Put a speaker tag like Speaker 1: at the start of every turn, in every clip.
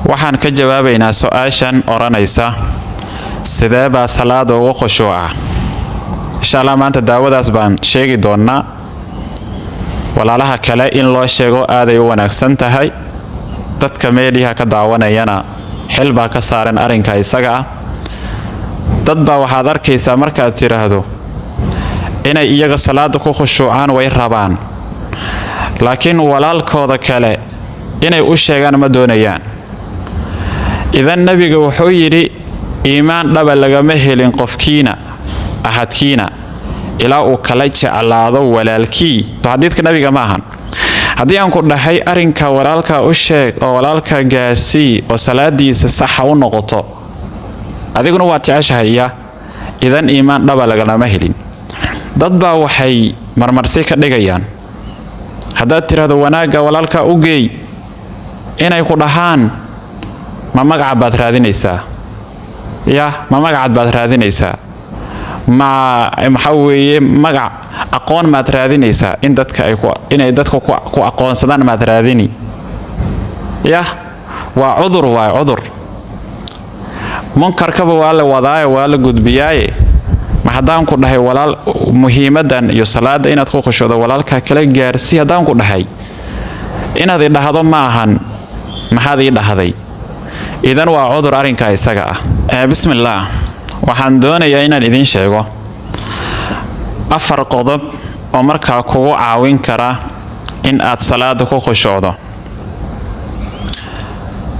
Speaker 1: waxaan ka jawaabaynaa su'aashan oranaysa sidee baa salaada ugu khushuuca. insha Allah maanta daawadaas baan sheegi doonaa. walaalaha kale in loo sheego aad ay u wanaagsan tahay. dadka meeliha ka daawanayana xil baa ka saaran arrinka isaga ah. dad baa waxaad arkaysaa markaad tiraahdo inay iyaga salaada ku khushuucaan way rabaan, laakiin walaalkooda kale inay u sheegaan ma doonayaan. idan nabiga wuxuu yidhi iimaan dhaba lagama helin qofkiina ahadkiina ilaa uu kala jeclaado walaalkii. xadiidka nabiga ma ahan. haddii aan ku dhahay arrinka walaalka u sheeg oo walaalka gaasii oo salaadiisa saxa u noqoto, adiguna waad jeceshahay, idan iimaan dhaba lagama helin. dad baa waxay marmarsi ka dhigayaan haddaad tiraahdo wanaagga walaalka u geey inay ku dhahaan ma magaca baad raadinaysaa, ma magacaad baad raadinaysaa, maxaa weeye magac aqoon maad raadinaysaa, inay dadka ku aqoonsadaan maad raadini. waa cudur, waa cudur. munkarkaba waa la wadaaye waa la gudbiyaaye. ma haddaan ku dhahay walaal muhiimadan iyo salaada inaad ku khushuucdo walaalka kala gaarsii, haddaan ku dhahay inaad i dhahdo ma ahan maxaad ii dhahday, idan waa cudur arrinka isaga ah. bismillaah, waxaan doonayaa inaan idiin sheego 4 qodob oo markaa kugu caawin kara in aad salaada ku khushuucdo.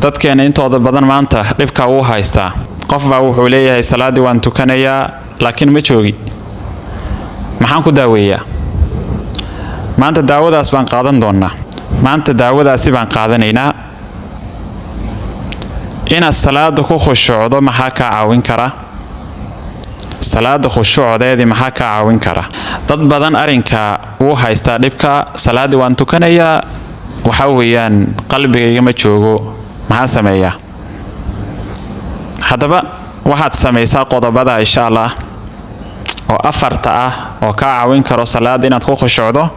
Speaker 1: dadkeena intooda badan maanta dhibka uu haystaa. qof baa wuxuu leeyahay salaadii waan tukanayaa laakiin ma joogi, maxaan ku daaweeyaa? maanta daawadaas baan qaadan doonaa. maanta daawadaasi baan qaadanaynaa. inaad salaada ku khushuucdo maxaa kaa caawin kara? salaada khushuucdeedii maxaa kaa caawin kara? dad badan arrinka uu haystaa dhibka salaadii waan tukanayaa, waxa weeyaan qalbigayga ma joogo, maxaa sameeyaa? haddaba waxaad samaysaa qodobada insha Allah oo 4 ah oo kaa caawin karo salaada inaad ku khushuucdo.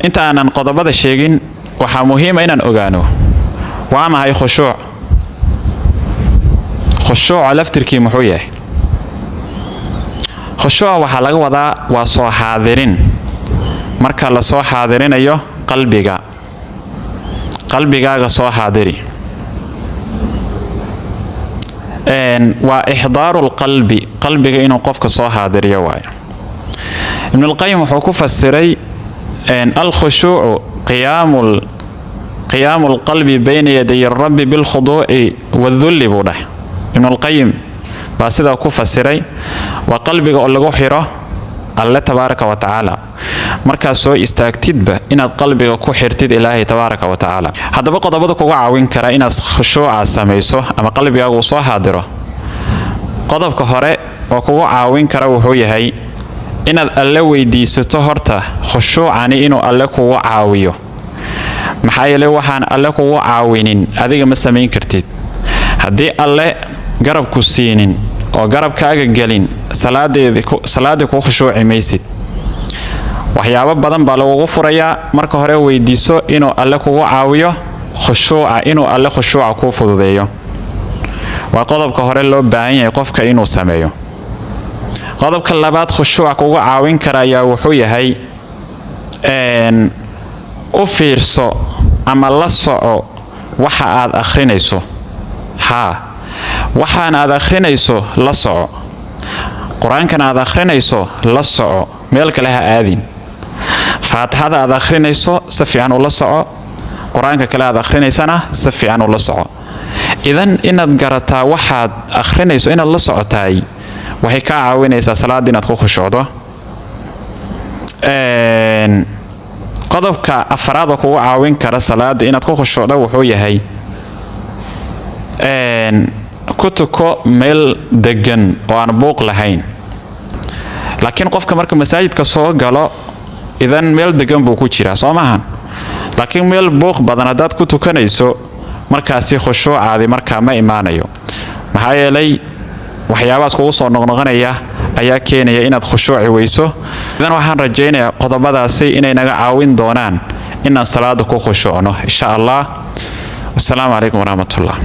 Speaker 1: inta aanan qodobada sheegin waxaa muhiim ah inaan ogaano waa maxay khushuuc. khushuuca laftirkii muxuu yahay? khushuuca waxaa laga wadaa waa soo xaadirin. marka la soo xaadirinayo qalbigaaga soo xaadiri. waa ixdaarul qalbiga inuu qofka soo xaadiriyo waayo. ibn al-qayyim wuxuu ku fasiray al-khushuucu qiyaamul qalbi bayna yaday rabbi bil khuduu'i wadhulli buu dhahay. ibn al-qayyim baa sidaa ku fasiray waa qalbiga oo lagu xiro alle tabaaraka wa tacaala. markaad soo istaagtidba inaad qalbiga ku xirtid ilaahay tabaaraka wa tacaala. haddaba qodobada kugu caawin kara inaad khushuuca samayso ama qalbigaaga uu soo xaadiro, qodobka hore oo kugu caawin kara wuxuu yahay inaad alle weydiisato horta khushuucani inuu alle kugu caawiyo. maxaa yeelay waxaan alle kugu caawinin adiga ma samayn kartid. haddii alle garab ku siinin oo garabkaaga gelin salaadii ku khushuuci maysid. waxyaabo badan baa lagugu furayaa. marka hore weydiiso inuu alle kugu caawiyo khushuuca, inuu alle khushuuca kuu fududeeyo. waa qodobka hore loo baahan yahay qofka inuu sameeyo. qodobka labaad khushuuca kugu caawin kara ayaa wuxuu yahay u fiirso ama la soco waxa aad akhrinayso. waxaan aad akhrinayso la soco. qur-aankan aad akhrinayso la soco, meel kale ha aadin. faatixada aad akhrinayso si fiican ula soco, qur-aanka kale aad akhrinaysana si fiican ula soco. idan inaad garataa waxaad akhrinayso inaad la socotaay waxay kaa caawinaysaa salaada inaad ku khushuucdo. qodobka 4aad oo kugu caawin kara salaada inaad ku khushuucdo wuxuu yahay ku tuko meel degan oo aan buuq lahayn. laakiin qofka marka masaajidka soo galo idan meel degan buu ku jiraa, soo maahan? laakiin meel buuq badan haddaad ku tukanayso markaasi khushuucaadi markaa ma imaanayo. maxaa yeelay waxyaabahaas kugu soo noqnoqonaya ayaa keenaya inaad khushuuci weyso. idan waxaan rajaynayaa qodobadaasi inay naga caawin doonaan inaan salaada ku khushuucno insha Allah. wassalaamu calaykum waraxmatullah.